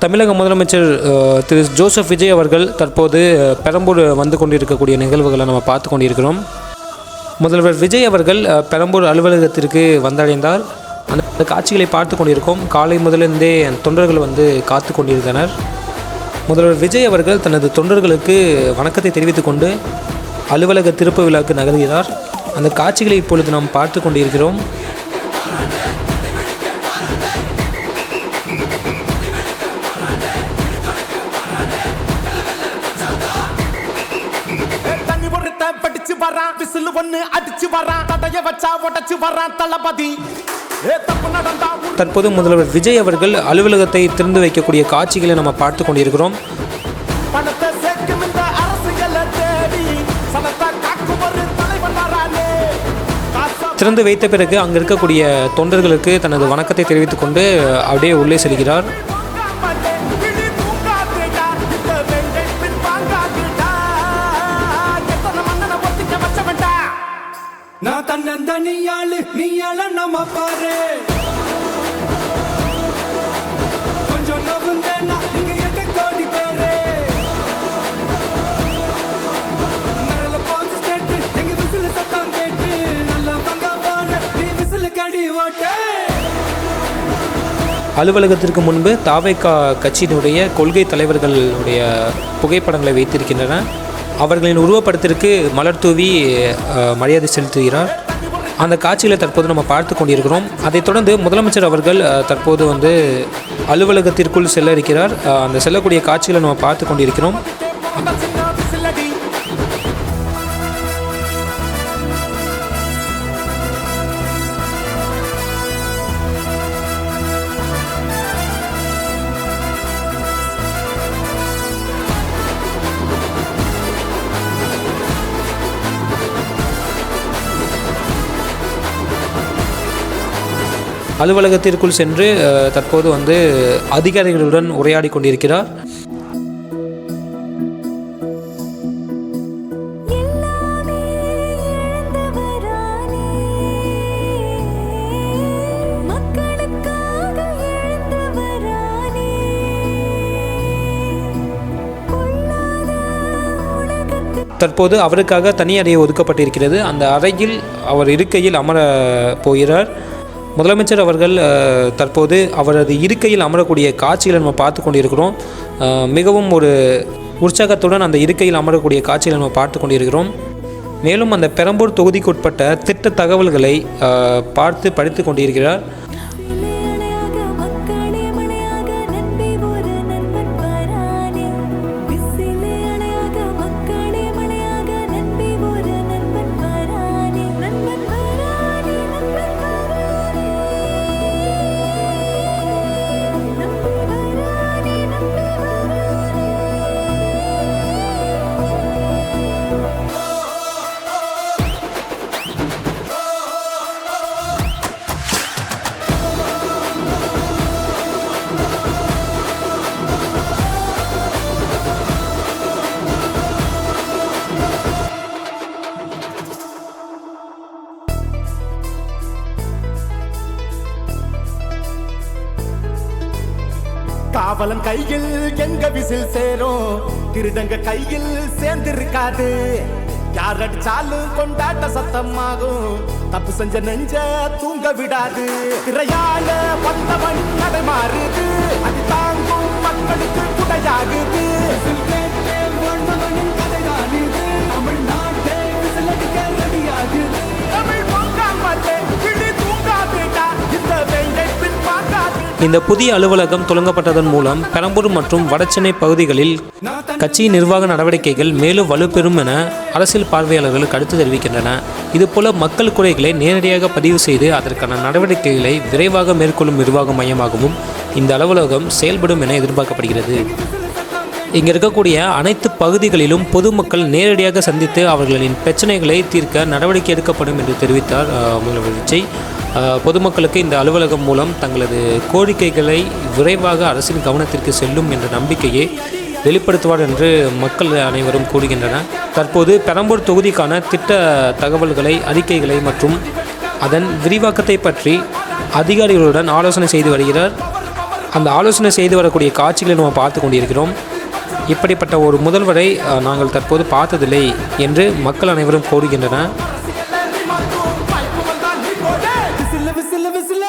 தமிழக முதலமைச்சர் திரு ஜோசப் விஜய் அவர்கள் தற்போது பெரம்பூர் வந்து கொண்டிருக்கக்கூடிய நிகழ்வுகளை நம்ம பார்த்து கொண்டிருக்கிறோம். முதல்வர் விஜய் அவர்கள் பெரம்பூர் அலுவலகத்திற்கு வந்தடைந்தார். அந்த காட்சிகளை பார்த்து கொண்டிருக்கோம். காலை முதலிருந்தே தொண்டர்கள் வந்து காத்து கொண்டிருந்தனர். முதல்வர் விஜய் அவர்கள் தனது தொண்டர்களுக்கு வணக்கத்தை தெரிவித்துக் கொண்டு அலுவலக திறப்பு விழாவுக்கு நகர்கிறார். அந்த காட்சிகளை இப்பொழுது நாம் பார்த்து கொண்டிருக்கிறோம். தற்போது முதல்வர் விஜய் அவர்கள் அலுவலகத்தை திறந்து வைக்கக்கூடிய காட்சிகளை நம்ம பார்த்து கொண்டிருக்கிறோம். திறந்து வைத்த பிறகு அங்கே இருக்கக்கூடிய தொண்டர்களுக்கு தனது வணக்கத்தை தெரிவித்துக் கொண்டு அப்படியே உள்ளே செல்கிறார். நான் தன்னந்தனியாளு நீயாள நம்ம பாரு கொஞ்சம் நவுந்தேன்னா நீங்க எங்க கோடி பேரு நல்ல பாஞ்சு ஸ்டேட்டு எங்க விசில சத்தம் கேட்டு நல்ல பங்க போன நீ விசில கடி ஓட்டு. அலுவலகத்திற்கு முன்பு தாவேகா கட்சியினுடைய கொள்கை தலைவர்களுடைய புகைப்படங்களை வைத்திருக்கின்றன. அவர்களின் உருவப்படத்திற்கு மலர் தூவி மரியாதை செலுத்துகிறார். அந்த காட்சியில் தற்போது நம்ம பார்த்து கொண்டிருக்கிறோம். அதைத் தொடர்ந்து முதலமைச்சர் அவர்கள் தற்போது வந்து அலுவலகத்திற்குள் செல்ல இருக்கிறார். அந்த செல்லக்கூடிய காட்சிகளை நம்ம பார்த்து கொண்டிருக்கிறோம். அலுவலகத்திற்குள் சென்று தற்போது வந்து அதிகாரிகளுடன் உரையாடி கொண்டிருக்கிறார். தற்போது அவருக்காக தனி அறை ஒதுக்கப்பட்டிருக்கிறது. அந்த அறையில் அவர் இருக்கையில் அமர போகிறார். முதலமைச்சர் அவர்கள் தற்போது அவரது இருக்கையில் அமரக்கூடிய காட்சிகளை நம்ம பார்த்து கொண்டிருக்கிறோம். மிகவும் ஒரு உற்சாகத்துடன் அந்த இருக்கையில் அமரக்கூடிய காட்சிகளை நம்ம பார்த்து கொண்டிருக்கிறோம். மேலும் அந்த பெரம்பூர் தொகுதிக்குட்பட்ட திட்ட தகவல்களை பார்த்து படித்து கொண்டிருக்கிறார். காவலன் கையில் எங்க விசில் சேரும், திருடங்க கையில் சேர்ந்திருக்காது. யார் அடிச்சாலும் கொண்டாட்ட சத்தமாகும், தப்பு செஞ்ச நெஞ்ச தூங்க விடாது. திரையால வந்தவன் கதை மாறுது, அது தாங்கும் மக்களுக்கு குடையாகுது. தமிழ்நாட்டே விசிலடிக்க ரெடியாகுது. தமிழ் பொங்காமலே கிளி தூங்காதுடா, இந்த வெங்கை பின் பார்க்காது. இந்த புதிய அலுவலகம் தொடங்கப்பட்டதன் மூலம் பெரம்பூர் மற்றும் வடசென்னை பகுதிகளில் கட்சியின் நிர்வாக நடவடிக்கைகள் மேலும் வலுப்பெறும் என அரசியல் பார்வையாளர்கள் கருத்து தெரிவிக்கின்றன. இதுபோல மக்கள் குறைகளை நேரடியாக பதிவு செய்து அதற்கான நடவடிக்கைகளை விரைவாக மேற்கொள்ளும் நிர்வாக மையமாகவும் இந்த அலுவலகம் செயல்படும் என எதிர்பார்க்கப்படுகிறது. இங்கே இருக்கக்கூடிய அனைத்து பகுதிகளிலும் பொதுமக்கள் நேரடியாக சந்தித்து அவர்களின் பிரச்சனைகளை தீர்க்க நடவடிக்கை எடுக்கப்படும் என்று தெரிவித்தார் முதல்வர் விஜய். பொதுமக்களுக்கு இந்த அலுவலகம் மூலம் தங்களது கோரிக்கைகளை விரைவாக அரசின் கவனத்திற்கு செல்லும் என்ற நம்பிக்கையை வெளிப்படுத்துவார் என்று மக்கள் அனைவரும் கூறுகின்றனர். தற்போது பெரம்பூர் தொகுதிக்கான திட்ட தகவல்களை, அறிக்கைகளை மற்றும் அதன் விரிவாக்கத்தை பற்றி அதிகாரிகளுடன் ஆலோசனை செய்து வருகிறார். அந்த ஆலோசனை செய்து வரக்கூடிய காட்சிகளை நம்ம பார்த்து கொண்டிருக்கிறோம். இப்படிப்பட்ட ஒரு முதல்வரை நாங்கள் தற்போது பார்த்ததில்லை என்று மக்கள் அனைவரும் கோருகின்றனர். விசில் விசில் விசில்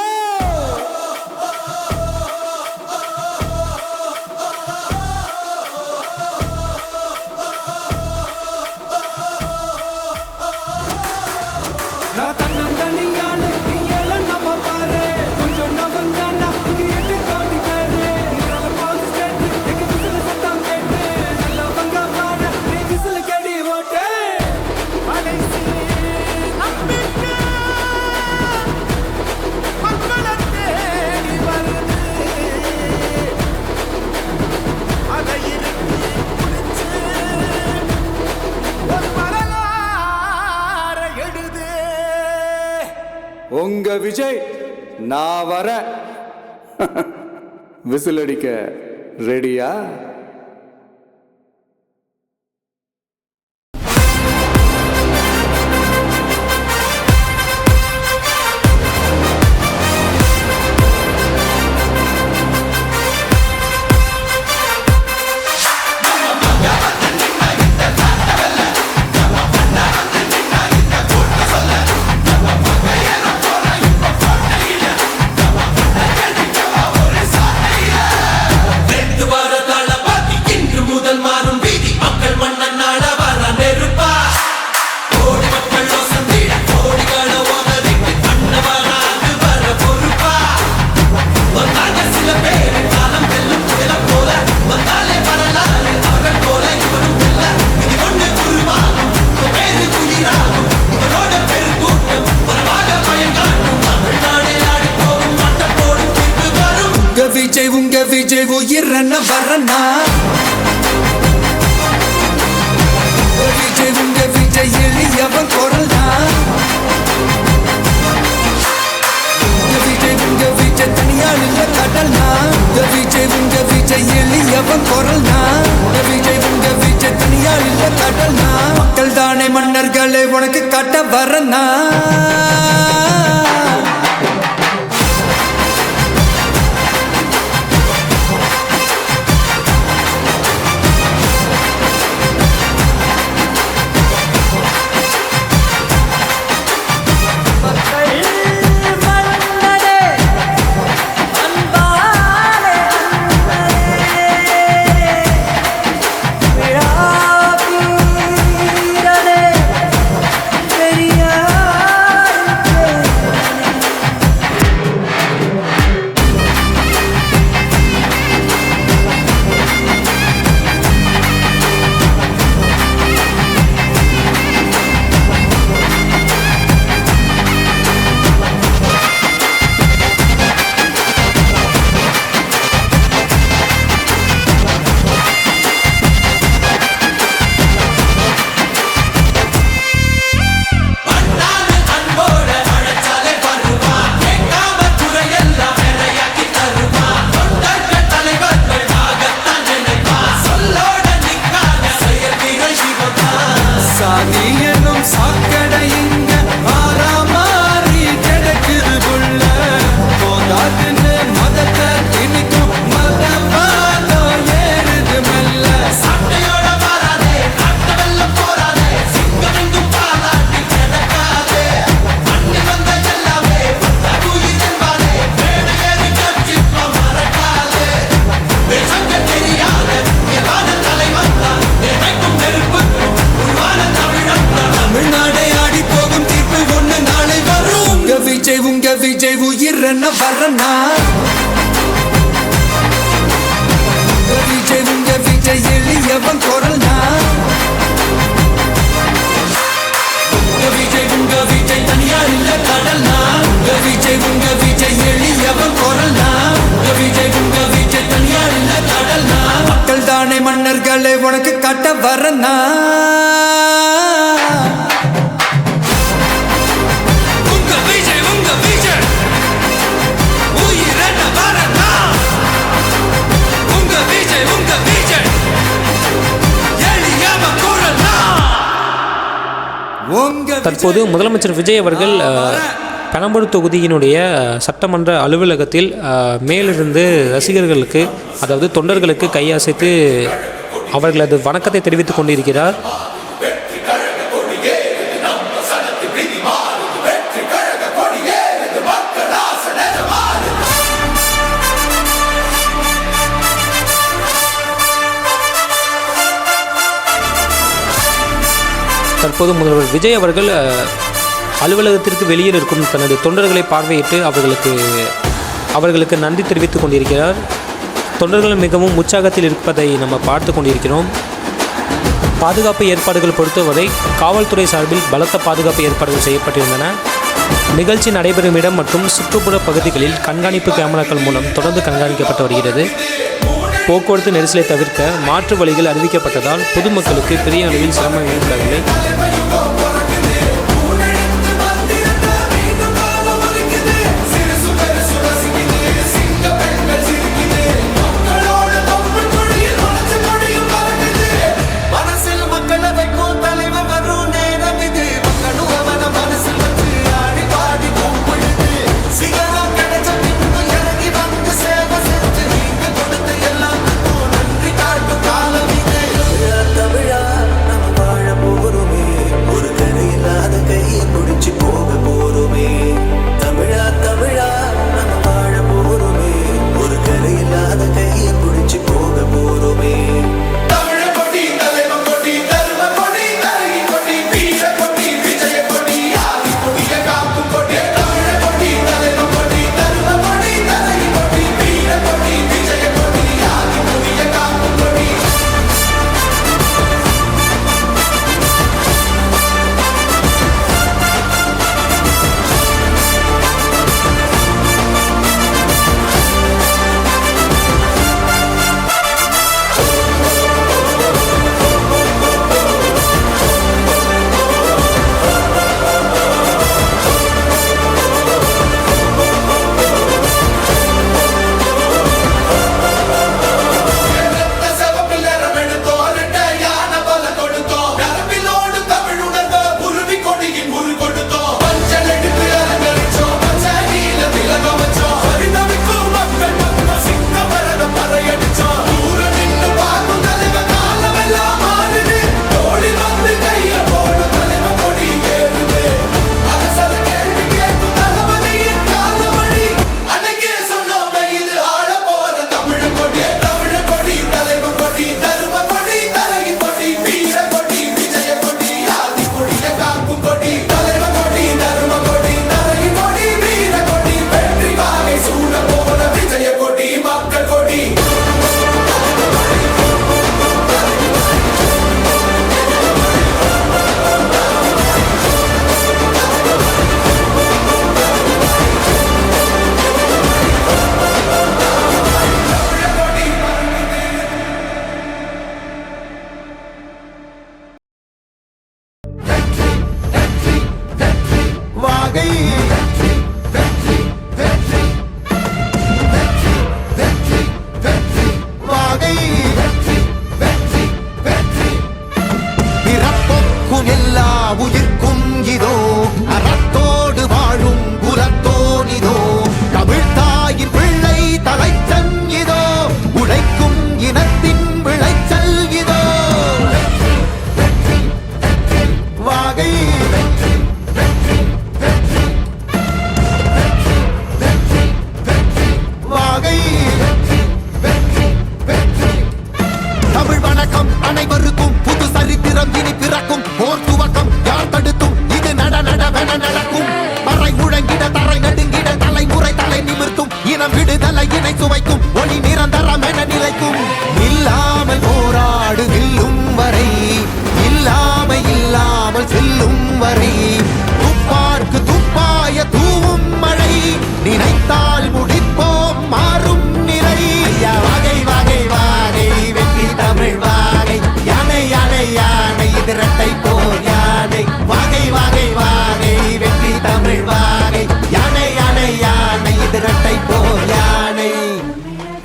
நான் தன்னந்தனியானு நீ எல்லாம் நம்ம பாரு கொஞ்சம் நவந்தானா இங்க எட்டு கோடி பேரு நீரால பால் ஸ்டேட் எங்க விசில் சத்தம் கேட்டு நல்லா பங்க பாரு நீ விசில் கடி ஓட்டு கடைசி நம்பிக்கை மக்களை தேடி வருது. அதை இறுக்கி பிடிச்சு ஒரு வரலாறை எழுது. உங்க விஜய் நான் வர விசில் அடிக்க ரெடியா? உங்க விஜய் உயிரன வரனா உங்க விஜய் எளியவன் குரல்னா உங்க விஜய் தனியால் இல்ல கடல்னா உங்க விஜய் எளியவன் குரல்னா உங்க விஜய் தனியால் இல்ல கடல்னா மக்கள் தானே மன்னர்களே உனக்கு காட்ட வரனா விஜய் உயிரன வரனா உங்க விஜய் எளியவன் குரல்னா உங்க விஜய் தனியார் இல்ல கடல்னா உங்க விஜய் எளியவன் குரல்னா உங்க விஜய் தனியார் இல்ல கடல்னா மக்கள் தானே மன்னர்களே உனக்கு காட்ட வரனா தற்போது முதலமைச்சர் விஜய் அவர்கள் பெரம்பலூர் தொகுதியினுடைய சட்டமன்ற அலுவலகத்தில் மேலிருந்து ரசிகர்களுக்கு, அதாவது தொண்டர்களுக்கு கையசைத்து அவர்களது வணக்கத்தை தெரிவித்துக் கொண்டிருக்கிறார். தற்போது முதல்வர் விஜய் அவர்கள் அலுவலகத்திற்கு வெளியில் இருக்கும் தனது தொண்டர்களை பார்வையிட்டு அவர்களுக்கு நன்றி தெரிவித்துக் கொண்டிருக்கிறார். தொண்டர்கள் மிகவும் உற்சாகத்தில் இருப்பதை நம்ம பார்த்து கொண்டிருக்கிறோம். பாதுகாப்பு ஏற்பாடுகள் பொறுத்தவரை காவல்துறை சார்பில் பலத்த பாதுகாப்பு ஏற்பாடுகள் செய்யப்பட்டிருந்தன. நிகழ்ச்சி நடைபெறும் இடம் மற்றும் சுற்றுப்புற பகுதிகளில் கண்காணிப்பு கேமராக்கள் மூலம் தொடர்ந்து கண்காணிக்கப்பட்டு வருகிறது. போக்குவரத்து நெரிசலை தவிர்க்க மாற்று வழிகள் அறிவிக்கப்பட்டதால் பொதுமக்களுக்கு பெரிய அளவில் சிரமம் ஏற்படவில்லை.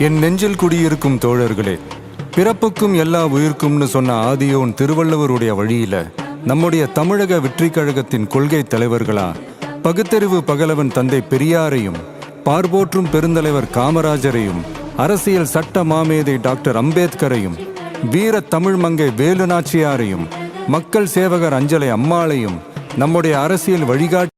என் நெஞ்சில் குடியிருக்கும் தோழர்களே, பிறப்புக்கும் எல்லா உயிர்க்கும்னு சொன்ன ஆதியோன் திருவள்ளுவருடைய வழியில நம்முடைய தமிழக வெற்றி கழகத்தின் கொள்கை தலைவர்களா பகுத்தறிவு பகலவன் தந்தை பெரியாரையும், பார்போற்றும் பெருந்தலைவர் காமராஜரையும், அரசியல் சட்ட மாமேதை டாக்டர் அம்பேத்கரையும், வீர தமிழ் மங்கை வேலு நாச்சியாரையும், மக்கள் சேவகர் அஞ்சலை அம்மாளையும், நம்முடைய அரசியல் வழிகாட்டி